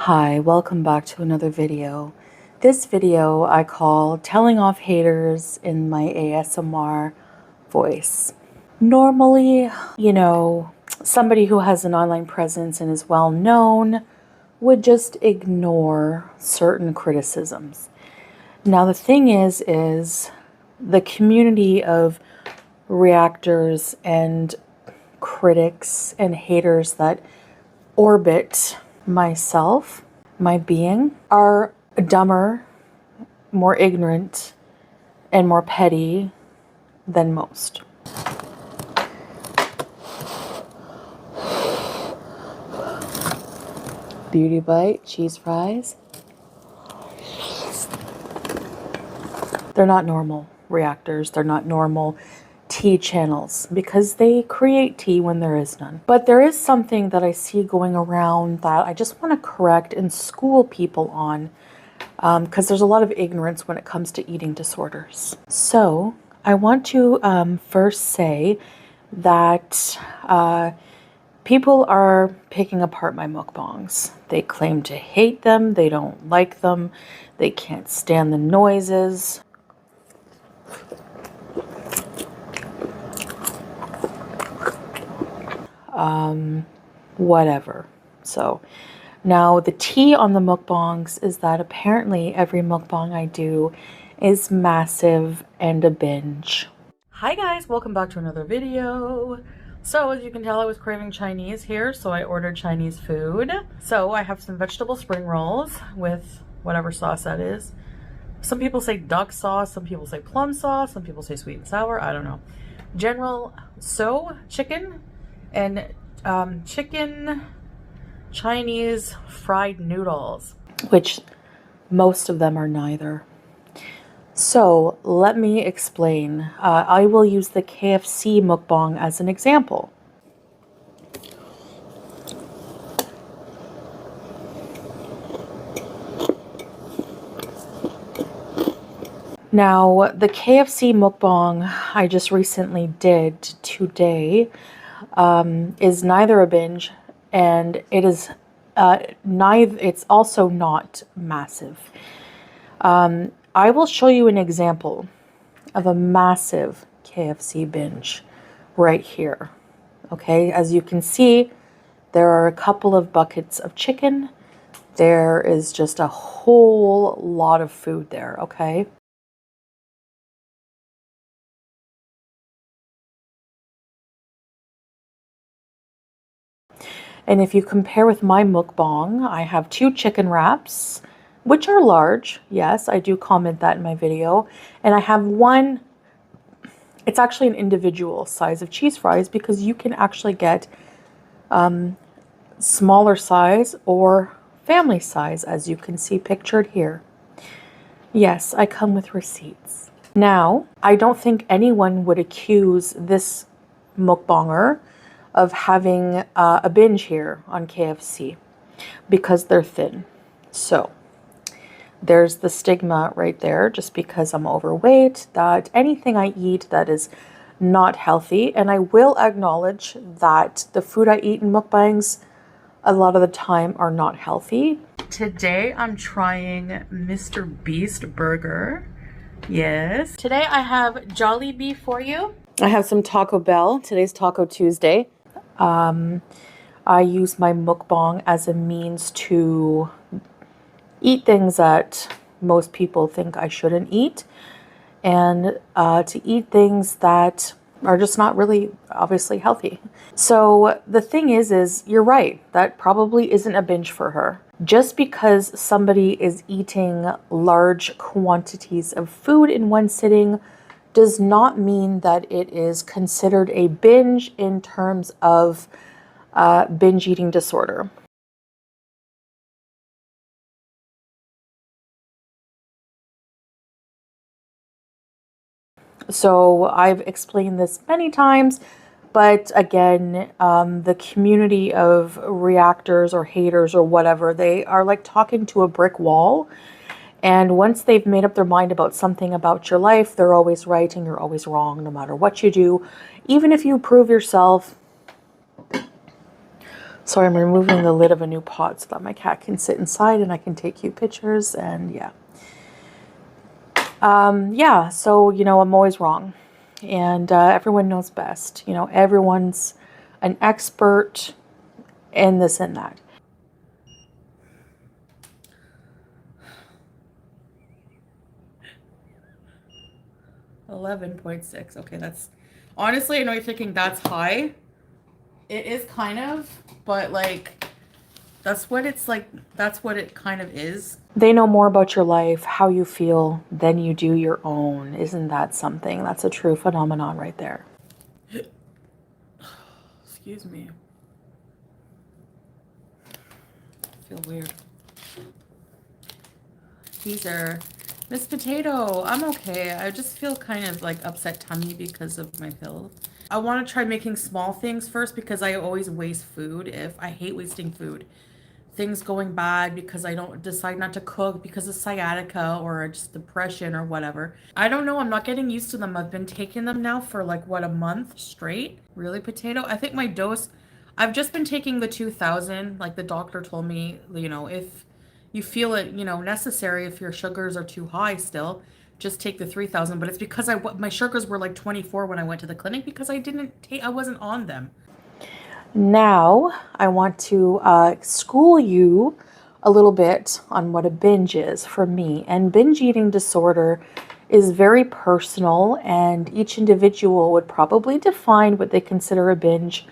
Hi, welcome back to another video. This video I call Telling Off Haters in my ASMR voice. Normally, somebody who has an online presence and is well known would just ignore certain criticisms. Now the thing is the community of reactors and critics and haters that orbit myself, my being, are dumber, more ignorant, and more petty than most. Beauty bite, cheese fries. They're not normal reactors. They're not normal tea channels because they create tea when there is none. But there is something that I see going around that I just want to correct and school people on because there's a lot of ignorance when it comes to eating disorders. So I want to first say that people are picking apart my mukbangs. They claim to hate them. They don't like them. They can't stand the noises. Whatever. So now the tea on the mukbangs is that apparently every mukbang I do is massive and a binge. Hi guys, welcome back to another video. So as you can tell, I was craving Chinese here, so I ordered Chinese food. So I have some vegetable spring rolls with whatever sauce that is. Some people say duck sauce, some people say plum sauce, some people say sweet and sour, I don't know. Chicken and chicken Chinese fried noodles, which most of them are neither. So let me explain. I will use the KFC mukbang as an example. Now, the KFC mukbang I just recently did today is neither a binge, and it's also not massive. I will show you an example of a massive KFC binge right here. Okay, as you can see, there are a couple of buckets of chicken. There is just a whole lot of food there, okay? And if you compare with my mukbang, I have 2 chicken wraps, which are large. Yes, I do comment that in my video. And I have one, it's actually an individual size of cheese fries because you can actually get smaller size or family size, as you can see pictured here. Yes, I come with receipts. Now, I don't think anyone would accuse this mukbanger of having a binge here on KFC because they're thin. So there's the stigma right there, just because I'm overweight, that anything I eat that is not healthy, and I will acknowledge that the food I eat in mukbangs a lot of the time are not healthy. Today I'm trying Mr. Beast burger. Yes. Today I have Jollibee for you. I have some Taco Bell. Today's Taco Tuesday. I use my mukbang as a means to eat things that most people think I shouldn't eat, and to eat things that are just not really obviously healthy. So the thing is you're right, that probably isn't a binge for her. Just because somebody is eating large quantities of food in one sitting does not mean that it is considered a binge in terms of binge eating disorder. So I've explained this many times, but again, the community of reactors or haters or whatever, they are like talking to a brick wall. And once they've made up their mind about something about your life, they're always right and you're always wrong, no matter what you do. Even if you prove yourself So I'm removing the lid of a new pot so that my cat can sit inside and I can take cute pictures, and yeah. Yeah, so, you know, I'm always wrong. And everyone knows best. You know, everyone's an expert in this and that. $11.6. Okay, that's... Honestly, I know you're thinking that's high. It is kind of, but like, that's what it's like, that's what it kind of is. They know more about your life, how you feel, than you do your own. Isn't that something? That's a true phenomenon right there. Excuse me. I feel weird. These are Miss Potato. I'm okay. I just feel kind of like upset tummy because of my pill. I want to try making small things first because I always waste food. I hate wasting food. Things going bad because I don't decide not to cook because of sciatica or just depression or whatever. I don't know. I'm not getting used to them. I've been taking them now for like, what, a month straight? Really, Potato? I think my dose, I've just been taking the 2000. Like the doctor told me, you know, if you feel it, you know, necessary, if your sugars are too high still, just take the 3000. But it's because my sugars were like 24 when I went to the clinic because I wasn't on them. Now, I want to school you a little bit on what a binge is for me. And binge eating disorder is very personal, and each individual would probably define what they consider a binge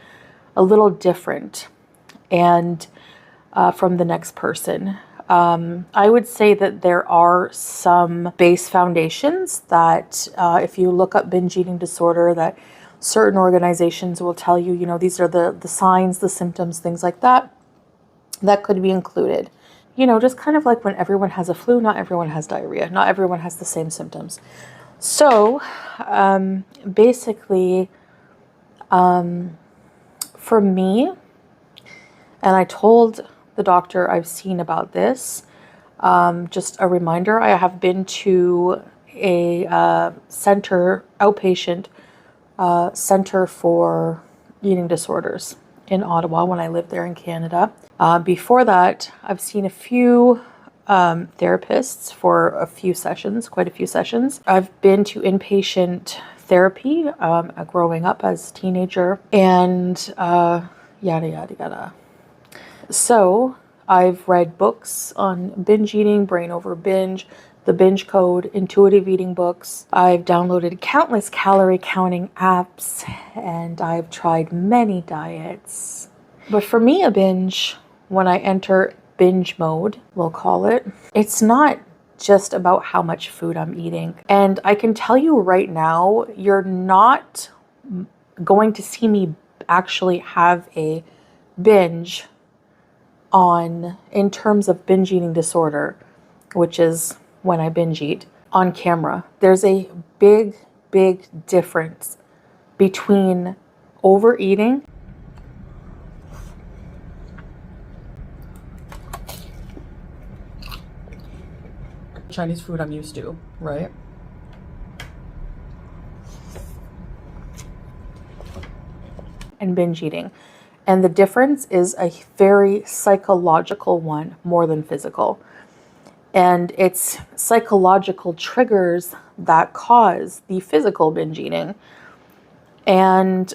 a little different and from the next person. I would say that there are some base foundations that if you look up binge eating disorder, that certain organizations will tell you, you know, these are the signs, the symptoms, things like that, that could be included. You know, just kind of like when everyone has a flu, not everyone has diarrhea. Not everyone has the same symptoms. So basically, for me, and I told the doctor I've seen about this, just a reminder, I have been to a center, outpatient center for eating disorders in Ottawa when I lived there in Canada. Before that, I've seen a few therapists for a few sessions, quite a few sessions. I've been to inpatient therapy growing up as a teenager, and yada, yada, yada. So I've read books on binge eating, Brain Over Binge, The Binge Code, intuitive eating books. I've downloaded countless calorie counting apps, and I've tried many diets. But for me, a binge, when I enter binge mode, we'll call it, it's not just about how much food I'm eating. And I can tell you right now, you're not going to see me actually have a binge in terms of binge eating disorder, which is when I binge eat on camera. There's a big, big difference between overeating Chinese food I'm used to, right? And binge eating. And the difference is a very psychological one more than physical. And it's psychological triggers that cause the physical binge eating. And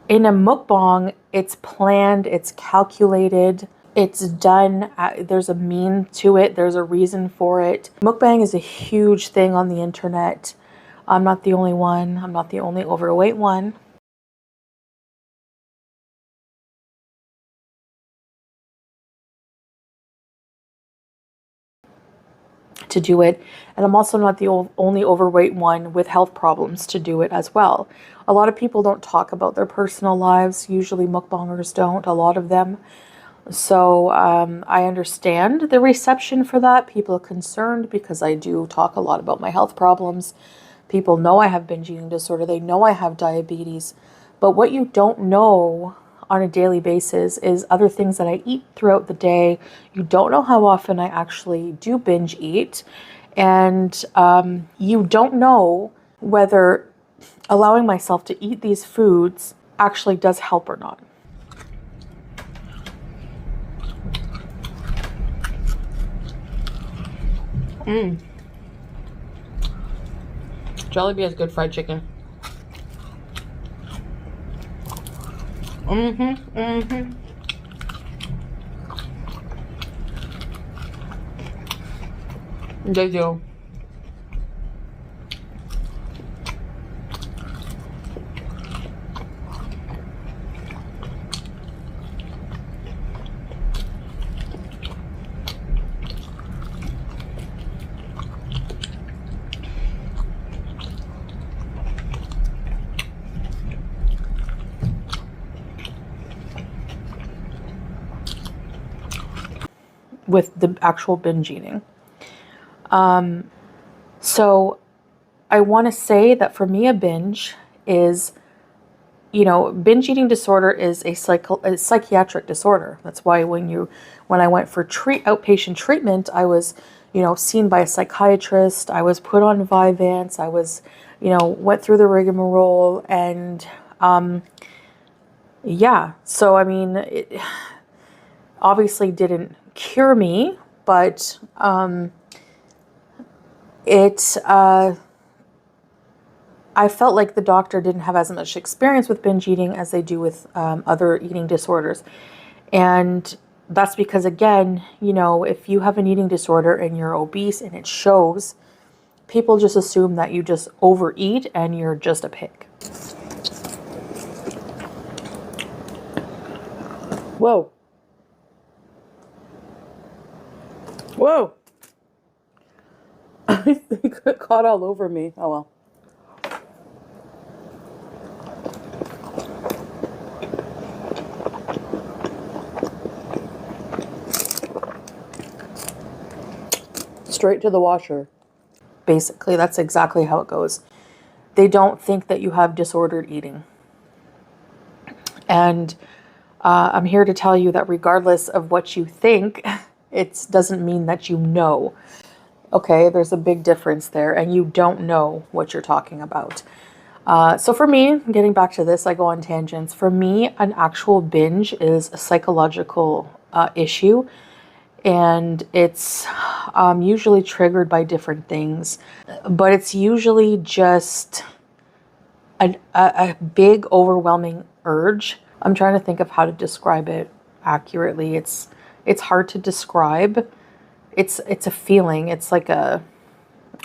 in a mukbang, it's planned, it's calculated, it's done, there's a mean to it, there's a reason for it. Mukbang is a huge thing on the internet. I'm not the only one. I'm not the only overweight one. To do it, and I'm also not the only overweight one with health problems to do it as well. A lot of people don't talk about their personal lives. Usually mukbangers don't, a lot of them. So I understand the reception for that. People are concerned because I do talk a lot about my health problems. People know I have binge eating disorder. They know I have diabetes. But what you don't know on a daily basis is other things that I eat throughout the day. You don't know how often I actually do binge eat. And you don't know whether allowing myself to eat these foods actually does help or not. Jollibee has good fried chicken. They do. With the actual binge eating. So I want to say that for me, a binge is, binge eating disorder is a psychiatric disorder. That's why when I went for outpatient treatment, I was, seen by a psychiatrist. I was put on Vyvanse. I was, went through the rigmarole, and yeah. So I mean, it obviously didn't cure me, but I felt like the doctor didn't have as much experience with binge eating as they do with other eating disorders. And that's because, again, if you have an eating disorder and you're obese and it shows, people just assume that you just overeat and you're just a pig. Whoa. Whoa. I think it caught all over me. Oh well. Straight to the washer. Basically, that's exactly how it goes. They don't think that you have disordered eating. And I'm here to tell you that regardless of what you think, it doesn't mean that you know. Okay, there's a big difference there, and you don't know what you're talking about. So for me, getting back to this, I go on tangents. For me, an actual binge is a psychological issue, and it's usually triggered by different things, but it's usually just a big, overwhelming urge. I'm trying to think of how to describe it accurately. It's hard to describe. It's a feeling. It's like a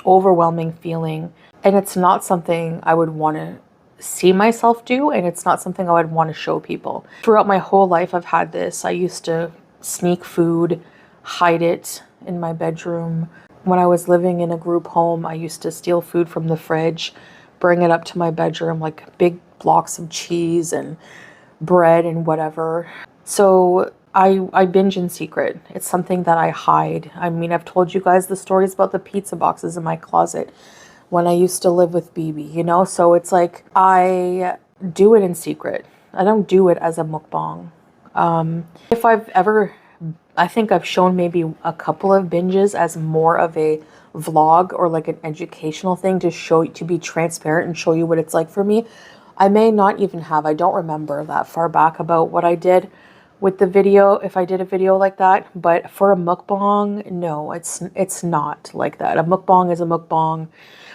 overwhelming feeling, and it's not something I would want to see myself do, and it's not something I would want to show people. Throughout my whole life, I've had this. I used to sneak food, hide it in my bedroom. When I was living in a group home, I used to steal food from the fridge, bring it up to my bedroom, like big blocks of cheese and bread and whatever. So I binge in secret. It's something that I hide. I mean, I've told you guys the stories about the pizza boxes in my closet when I used to live with BB, So it's like I do it in secret. I don't do it as a mukbang. If I've ever, I think I've shown maybe a couple of binges as more of a vlog or like an educational thing to be transparent and show you what it's like for me. I may not even have. I don't remember that far back about what I did with the video, if I did a video like that. But for a mukbang, no, it's not like that. A mukbang is a mukbang.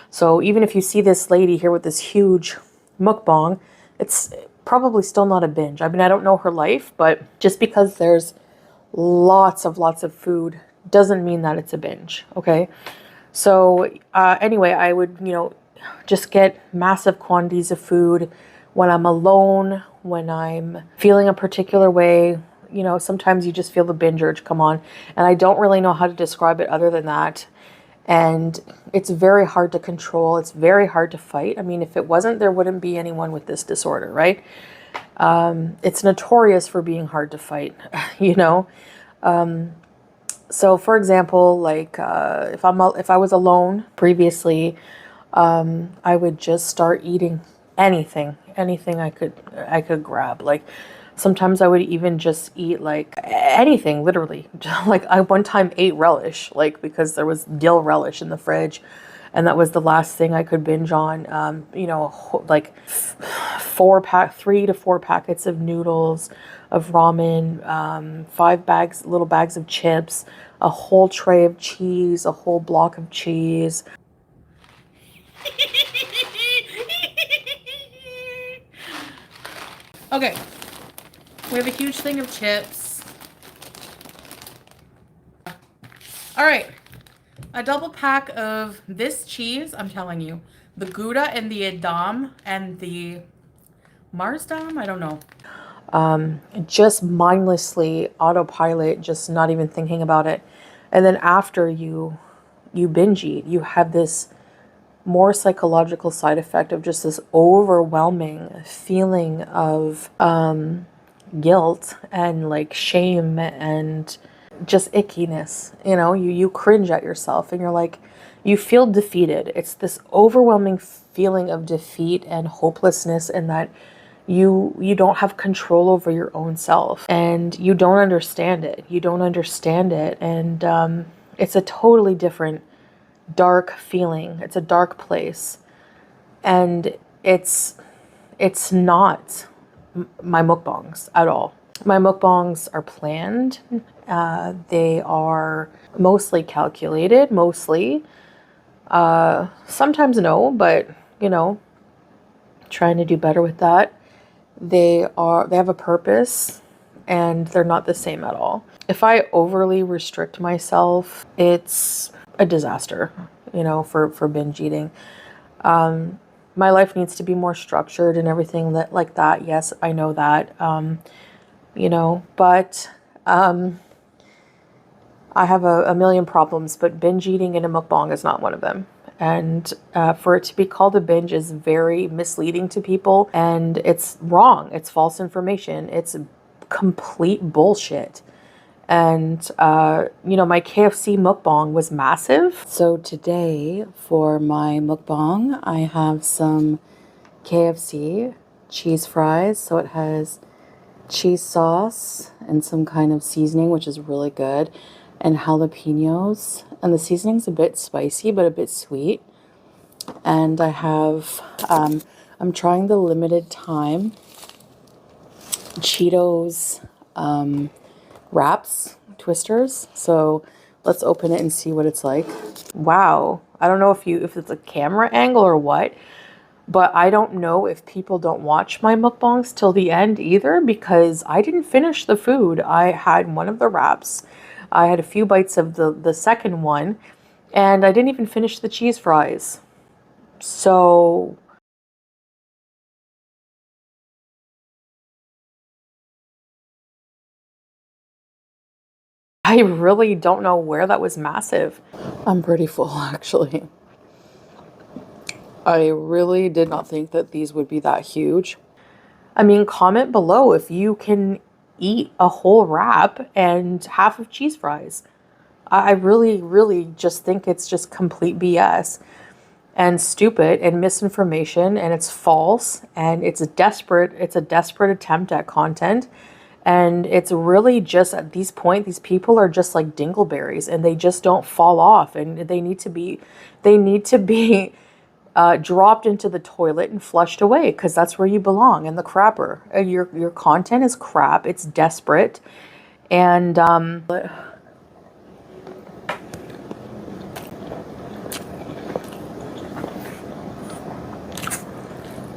So even if you see this lady here with this huge mukbang, it's probably still not a binge. I mean, I don't know her life, but just because there's lots of food doesn't mean that it's a binge, okay? So anyway, I would, just get massive quantities of food when I'm alone, when I'm feeling a particular way. Sometimes you just feel the binge urge come on, and I don't really know how to describe it other than that. And it's very hard to control. It's very hard to fight. I mean, if it wasn't, there wouldn't be anyone with this disorder, right? It's notorious for being hard to fight, So for example, like if I was alone previously, I would just start eating anything I could grab. Like sometimes I would even just eat like anything, literally. Like I one time ate relish, like because there was dill relish in the fridge. and that was the last thing I could binge on. You know, like 3 to 4 packets of noodles, of ramen, 5 bags, little bags of chips, a whole tray of cheese, a whole block of cheese. Okay, we have a huge thing of chips. All right, a double pack of this cheese, I'm telling you. The Gouda and the Edam and the Marsdam, I don't know. Just mindlessly autopilot, just not even thinking about it. And then after you binge eat, you have this more psychological side effect of just this overwhelming feeling of guilt and like shame and just ickiness. You know, you cringe at yourself and you're like, you feel defeated. It's this overwhelming feeling of defeat and hopelessness, and that you don't have control over your own self, and you don't understand it. You don't understand it. And it's a totally different dark feeling. It's a dark place. And it's not my mukbangs at all. My mukbangs are planned. They are mostly calculated, mostly. Sometimes no, but you know, trying to do better with that. They have a purpose, and they're not the same at all. If I overly restrict myself, it's a disaster, you know, for binge eating. My life needs to be more structured and everything that like that. Yes, I know that, you know, but I have a million problems, but binge eating in a mukbang is not one of them. And for it to be called a binge is very misleading to people, and it's wrong. It's false information. It's complete bullshit. And, you know, my KFC mukbang was massive. So today for my mukbang, I have some KFC cheese fries. So it has cheese sauce and some kind of seasoning, which is really good, and jalapenos. And the seasoning's a bit spicy, but a bit sweet. And I have, I'm trying the limited time Cheetos wraps, twisters. So let's open it and see what it's like. Wow. I don't know if it's a camera angle or what, but I don't know if people don't watch my mukbangs till the end either, because I didn't finish the food. I had one of the wraps. I had a few bites of the second one, and I didn't even finish the cheese fries. So I really don't know where that was massive. I'm pretty full, actually. I really did not think that these would be that huge. I mean, comment below if you can eat a whole wrap and half of cheese fries. I really, really just think it's just complete BS and stupid and misinformation, and it's false, and it's a desperate attempt at content. And it's really just at this point, these people are just like dingleberries, and they just don't fall off, and they need to be dropped into the toilet and flushed away, because that's where you belong, in the crapper. Your content is crap. It's desperate. And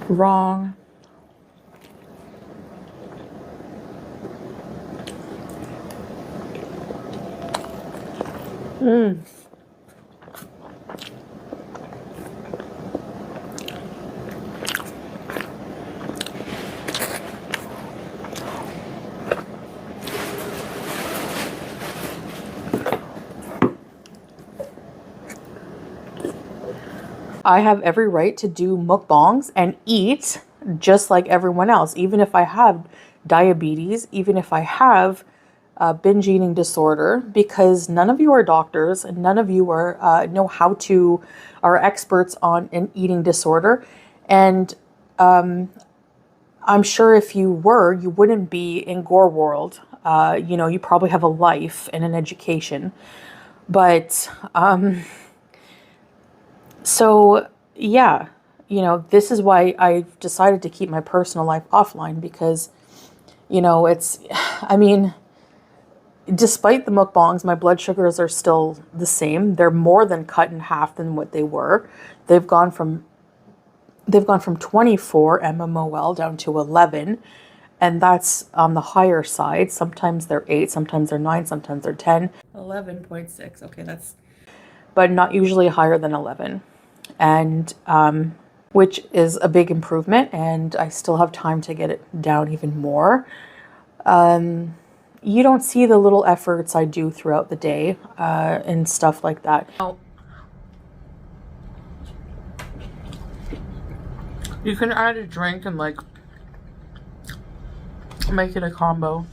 wrong. I have every right to do mukbangs and eat just like everyone else, even if I have diabetes, even if I have a binge eating disorder, because none of you are doctors and none of you are are experts on an eating disorder. And I'm sure if you were, you wouldn't be in Gore World. You know, you probably have a life and an education. But So yeah, this is why I've decided to keep my personal life offline, because, it's, I mean, despite the mukbangs, my blood sugars are still the same. They're more than cut in half than what they were. They've gone from 24 mmol down to 11, and that's on the higher side. Sometimes they're 8, sometimes they're 9, sometimes they're 10. 11.6. Okay, but not usually higher than 11. And which is a big improvement, and I still have time to get it down even more. You don't see the little efforts I do throughout the day and stuff like that. You can add a drink and like make it a combo.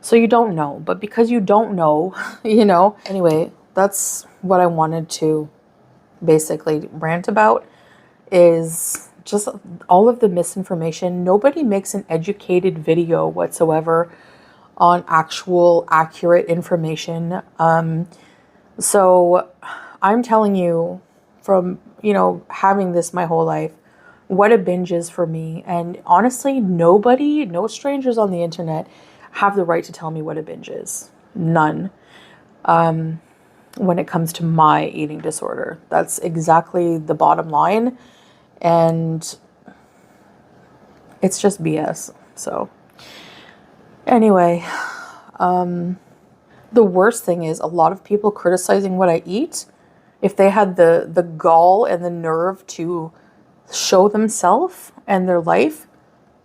So you don't know, but because you don't know, Anyway, that's what I wanted to basically rant about, is just all of the misinformation. Nobody makes an educated video whatsoever on actual accurate information. So I'm telling you from, having this my whole life, what a binge is for me. And honestly, no strangers on the internet have the right to tell me what a binge is. None. When it comes to my eating disorder, that's exactly the bottom line. And it's just BS. So anyway, the worst thing is a lot of people criticizing what I eat. If they had the gall and the nerve to show themselves and their life,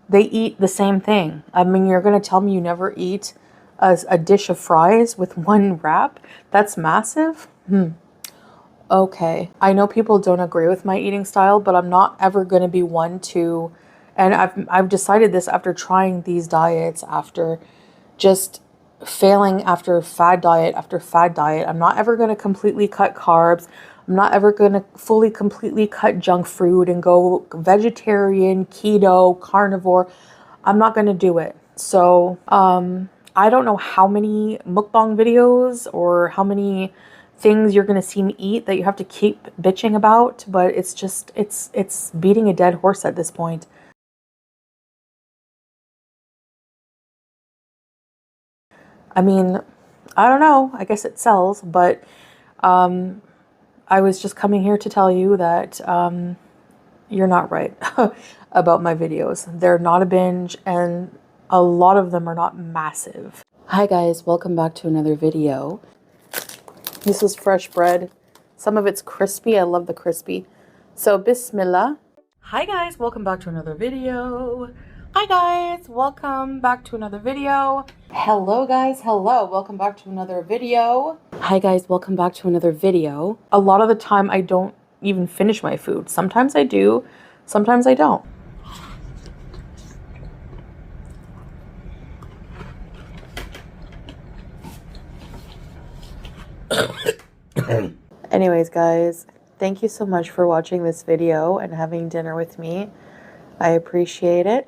they eat the same thing. I mean, you're going to tell me you never eat a dish of fries with one wrap? That's massive. Okay. I know people don't agree with my eating style, but I'm not ever going to be one to, and I've decided this after trying these diets, after just failing after fad diet after fad diet. I'm not ever going to completely cut carbs. I'm not ever going to fully completely cut junk food and go vegetarian, keto, carnivore. I'm not going to do it. So I don't know how many mukbang videos or how many things you're going to see me eat that you have to keep bitching about, but it's just, it's beating a dead horse at this point. I mean, I don't know. I guess it sells, but I was just coming here to tell you that you're not right about my videos. They're not a binge, and a lot of them are not massive. Hi guys, welcome back to another video. This is fresh bread. Some of it's crispy. I love the crispy. So bismillah. Hi guys, welcome back to another video. Hi guys, welcome back to another video. Hello guys, hello, welcome back to another video. Hi guys, welcome back to another video. A lot of the time I don't even finish my food. Sometimes I do, sometimes I don't. Anyways guys, thank you so much for watching this video and having dinner with me. I appreciate it.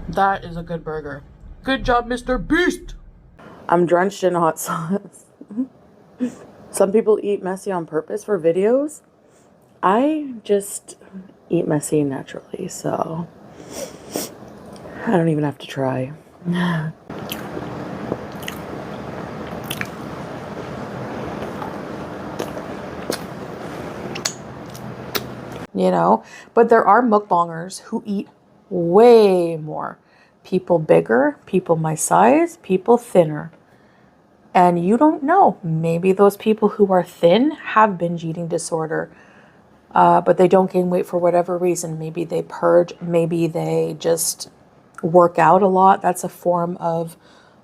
That is a good burger. Good job, Mr. Beast! I'm drenched in hot sauce. Some people eat messy on purpose for videos. I just eat messy naturally, so I don't even have to try. But there are mukbangers who eat way more. People bigger, people my size, people thinner. And you don't know. Maybe those people who are thin have binge eating disorder, but they don't gain weight for whatever reason. Maybe they purge, maybe they just work out a lot. That's a form of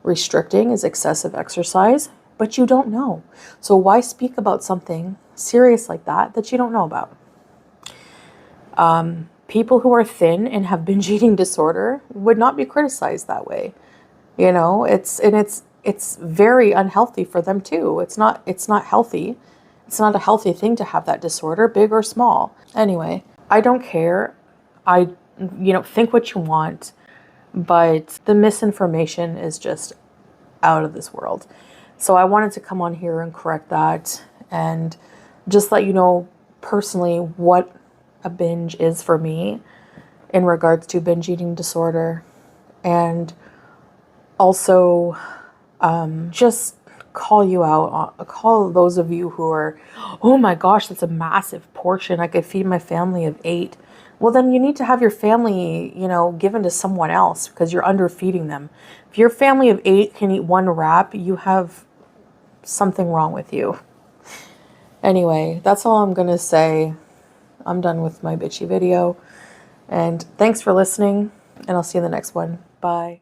restricting, is excessive exercise. but you don't know. So why speak about something serious like that you don't know about? People who are thin and have binge eating disorder would not be criticized that way. You know, it's very unhealthy for them too. It's not healthy. It's not a healthy thing to have that disorder, big or small. Anyway, I don't care. Think what you want, but the misinformation is just out of this world. So I wanted to come on here and correct that and just let you know personally what a binge is for me in regards to binge eating disorder, and also just call you out, call those of you who are, oh my gosh, that's a massive portion. I could feed my family of 8. Well, then you need to have your family, given to someone else because you're underfeeding them. If your family of 8 can eat 1 wrap, you have something wrong with you. Anyway, that's all I'm going to say. I'm done with my bitchy video. And thanks for listening, and I'll see you in the next one. Bye.